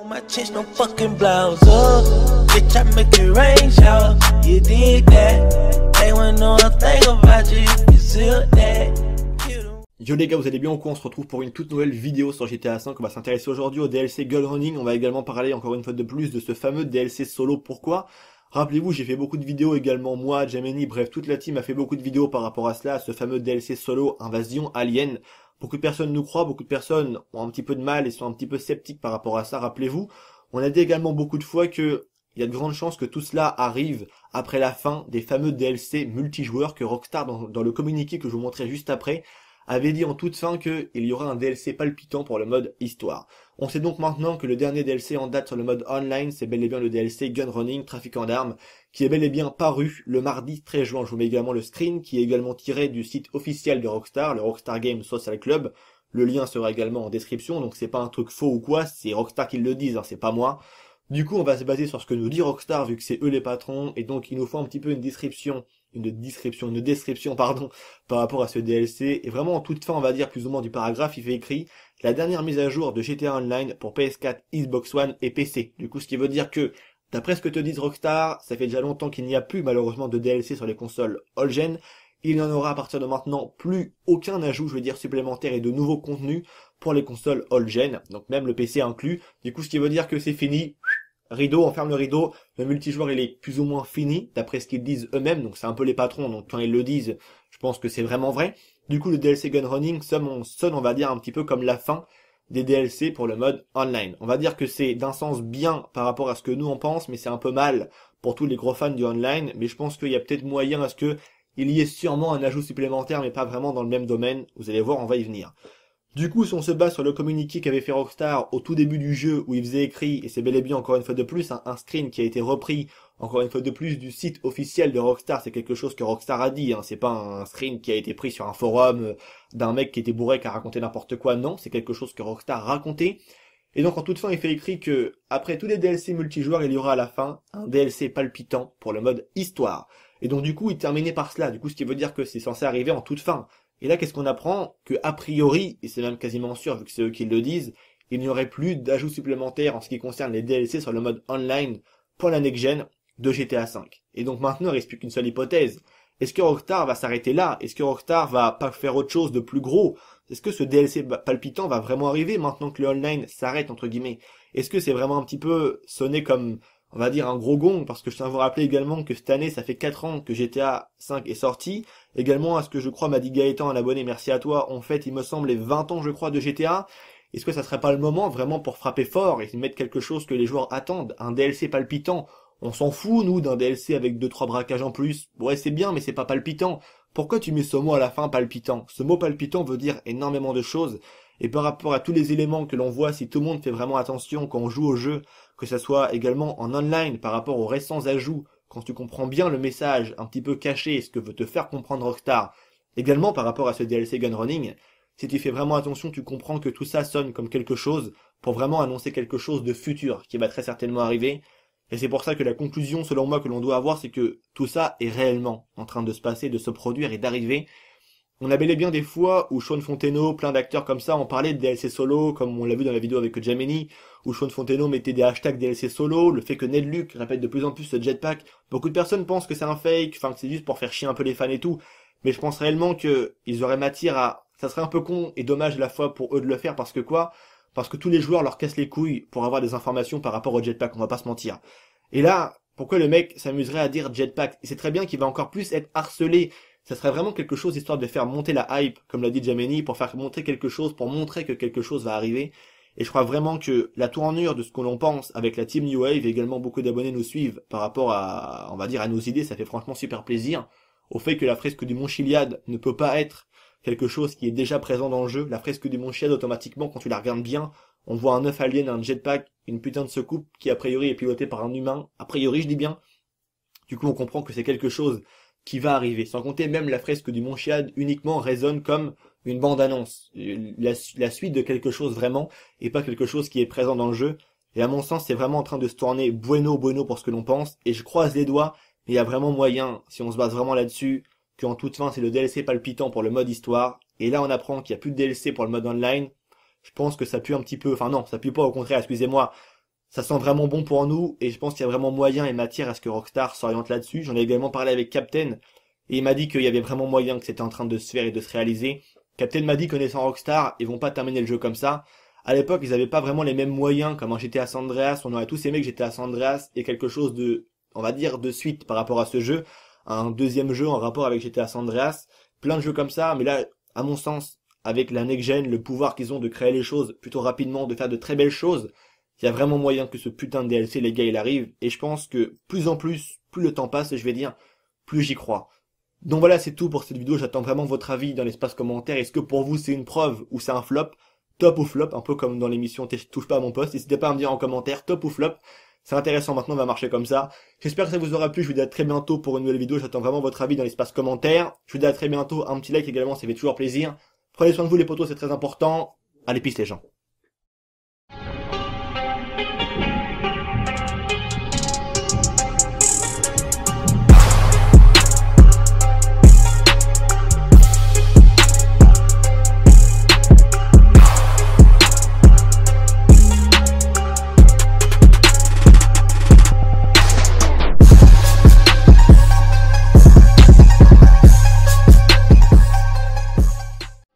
On my chest, no fucking blouse up. Bitch, I make it rain shower. You did that. They wanna know a thing about you. You still that. Yo les gars, vous allez bien ou quoi? On se retrouve pour une toute nouvelle vidéo sur GTA V. On va s'intéresser aujourd'hui au DLC Gun Running. On va également parler encore une fois de plus de ce fameux DLC solo. Pourquoi? Rappelez-vous, j'ai fait beaucoup de vidéos également, moi, Gemini, bref, toute la team a fait beaucoup de vidéos par rapport à cela, à ce fameux DLC solo Invasion Alien. Beaucoup de personnes nous croient, beaucoup de personnes ont un petit peu de mal et sont un petit peu sceptiques par rapport à ça. Rappelez-vous, on a dit également beaucoup de fois que il y a de grandes chances que tout cela arrive après la fin des fameux DLC multijoueurs que Rockstar, dans le communiqué que je vous montrerai juste après, avait dit en toute fin qu'il y aura un DLC palpitant pour le mode histoire. On sait donc maintenant que le dernier DLC en date sur le mode online, c'est bel et bien le DLC Gun Running, trafiquant d'armes, qui est bel et bien paru le mardi 13 juin. Je vous mets également le screen, qui est également tiré du site officiel de Rockstar, le Rockstar Games Social Club. Le lien sera également en description, donc c'est pas un truc faux ou quoi, c'est Rockstar qui le disent, hein, c'est pas moi. Du coup, on va se baser sur ce que nous dit Rockstar, vu que c'est eux les patrons, et donc il nous faut un petit peu une description, pardon, par rapport à ce DLC, et vraiment en toute fin, on va dire plus ou moins du paragraphe, il fait écrit la dernière mise à jour de GTA Online pour PS4, Xbox One et PC. Du coup, ce qui veut dire que, d'après ce que te disent Rockstar, ça fait déjà longtemps qu'il n'y a plus malheureusement de DLC sur les consoles all-gen. Il n'y en aura à partir de maintenant plus aucun ajout, je veux dire, supplémentaire et de nouveaux contenus pour les consoles all-gen, donc même le PC inclus. Du coup, ce qui veut dire que c'est fini. Rideau, on ferme le rideau, le multijoueur il est plus ou moins fini, d'après ce qu'ils disent eux-mêmes, donc c'est un peu les patrons, donc quand ils le disent, je pense que c'est vraiment vrai. Du coup le DLC Gun Running sonne, on va dire un petit peu comme la fin des DLC pour le mode online. On va dire que c'est d'un sens bien par rapport à ce que nous on pense, mais c'est un peu mal pour tous les gros fans du online, mais je pense qu'il y a peut-être moyen à ce que il y ait sûrement un ajout supplémentaire, mais pas vraiment dans le même domaine, vous allez voir, on va y venir. Du coup, si on se base sur le communiqué qu'avait fait Rockstar au tout début du jeu, où il faisait écrit, et c'est bel et bien encore une fois de plus, un screen qui a été repris, encore une fois de plus, du site officiel de Rockstar, c'est quelque chose que Rockstar a dit, hein, c'est pas un screen qui a été pris sur un forum d'un mec qui était bourré, qui a raconté n'importe quoi, non, c'est quelque chose que Rockstar a raconté. Et donc en toute fin, il fait écrit que, après tous les DLC multijoueurs, il y aura à la fin un DLC palpitant pour le mode histoire. Et donc du coup, il terminait par cela, du coup ce qui veut dire que c'est censé arriver en toute fin. Et là, qu'est-ce qu'on apprend? Que, a priori, et c'est même quasiment sûr, vu que c'est eux qui le disent, il n'y aurait plus d'ajouts supplémentaires en ce qui concerne les DLC sur le mode online pour la next-gen de GTA V. Et donc maintenant, il reste plus qu'une seule hypothèse. Est-ce que Rockstar va s'arrêter là? Est-ce que Rockstar va pas faire autre chose de plus gros? Est-ce que ce DLC palpitant va vraiment arriver maintenant que le online s'arrête, entre guillemets? Est-ce que c'est vraiment un petit peu sonné comme, on va dire, un gros gong? Parce que je tiens à vous rappeler également que cette année, ça fait 4 ans que GTA V est sorti. Également, à ce que je crois, m'a dit Gaëtan, un abonné, merci à toi, en fait, il me semble, les 20 ans, je crois, de GTA. Est-ce que ça serait pas le moment, vraiment, pour frapper fort et mettre quelque chose que les joueurs attendent? Un DLC palpitant. On s'en fout, nous, d'un DLC avec 2-3 braquages en plus. Ouais, c'est bien, mais c'est pas palpitant. Pourquoi tu mets ce mot à la fin, palpitant? Ce mot palpitant veut dire énormément de choses. Et par rapport à tous les éléments que l'on voit, si tout le monde fait vraiment attention quand on joue au jeu, que ça soit également en online, par rapport aux récents ajouts, quand tu comprends bien le message un petit peu caché et ce que veut te faire comprendre Rockstar, également par rapport à ce DLC Gun Running, si tu fais vraiment attention, tu comprends que tout ça sonne comme quelque chose pour vraiment annoncer quelque chose de futur qui va très certainement arriver. Et c'est pour ça que la conclusion, selon moi, que l'on doit avoir, c'est que tout ça est réellement en train de se passer, de se produire et d'arriver. On a bel et bien des fois où Sean Fonteno, plein d'acteurs comme ça, ont parlé de DLC solo, comme on l'a vu dans la vidéo avec Gemini, où Sean Fonteno mettait des hashtags DLC solo, le fait que Ned Luke répète de plus en plus ce jetpack. Beaucoup de personnes pensent que c'est un fake, enfin que c'est juste pour faire chier un peu les fans et tout, mais je pense réellement que ils auraient matière à... Ça serait un peu con et dommage à la fois pour eux de le faire, parce que quoi? Parce que tous les joueurs leur cassent les couilles pour avoir des informations par rapport au jetpack, on va pas se mentir. Et là, pourquoi le mec s'amuserait à dire jetpack? C'est très bien qu'il va encore plus être harcelé. Ça serait vraiment quelque chose histoire de faire monter la hype, comme l'a dit Gemini, pour faire monter quelque chose, pour montrer que quelque chose va arriver. Et je crois vraiment que la tournure de ce que l'on pense avec la team New Wave, et également beaucoup d'abonnés nous suivent par rapport à, on va dire, à nos idées, ça fait franchement super plaisir. Au fait que la fresque du Mont Chiliad ne peut pas être quelque chose qui est déjà présent dans le jeu. La fresque du Mont Chiliad, automatiquement, quand tu la regardes bien, on voit un œuf alien, un jetpack, une putain de secoupe qui a priori est pilotée par un humain. A priori, je dis bien. Du coup, on comprend que c'est quelque chose qui va arriver. Sans compter même la fresque du Mont Chiliad uniquement résonne comme une bande-annonce. La suite de quelque chose vraiment, et pas quelque chose qui est présent dans le jeu. Et à mon sens, c'est vraiment en train de se tourner bueno pour ce que l'on pense. Et je croise les doigts, mais il y a vraiment moyen, si on se base vraiment là-dessus, qu'en toute fin, c'est le DLC palpitant pour le mode histoire. Et là, on apprend qu'il n'y a plus de DLC pour le mode online. Je pense que ça pue un petit peu, enfin non, ça pue pas, au contraire, excusez-moi. Ça sent vraiment bon pour nous et je pense qu'il y a vraiment moyen et matière à ce que Rockstar s'oriente là-dessus. J'en ai également parlé avec Captain et il m'a dit qu'il y avait vraiment moyen que c'était en train de se faire et de se réaliser. Captain m'a dit, connaissant Rockstar, ils vont pas terminer le jeu comme ça. À l'époque, ils avaient pas vraiment les mêmes moyens comme en GTA San Andreas. On aurait tous aimé que GTA San Andreas ait quelque chose de, on va dire, de suite par rapport à ce jeu. Un deuxième jeu en rapport avec GTA San Andreas. Plein de jeux comme ça, mais là, à mon sens, avec la next-gen, le pouvoir qu'ils ont de créer les choses plutôt rapidement, de faire de très belles choses, il y a vraiment moyen que ce putain de DLC, les gars, il arrive. Et je pense que plus en plus, plus le temps passe, je vais dire, plus j'y crois. Donc voilà, c'est tout pour cette vidéo. J'attends vraiment votre avis dans l'espace commentaire. Est-ce que pour vous c'est une preuve ou c'est un flop? Top ou flop? Un peu comme dans l'émission Touche pas à mon poste. N'hésitez pas à me dire en commentaire top ou flop. C'est intéressant, maintenant on va marcher comme ça. J'espère que ça vous aura plu. Je vous dis à très bientôt pour une nouvelle vidéo. J'attends vraiment votre avis dans l'espace commentaire. Je vous dis à très bientôt. Un petit like également, ça fait toujours plaisir. Prenez soin de vous les potos, c'est très important. Allez, peace les gens.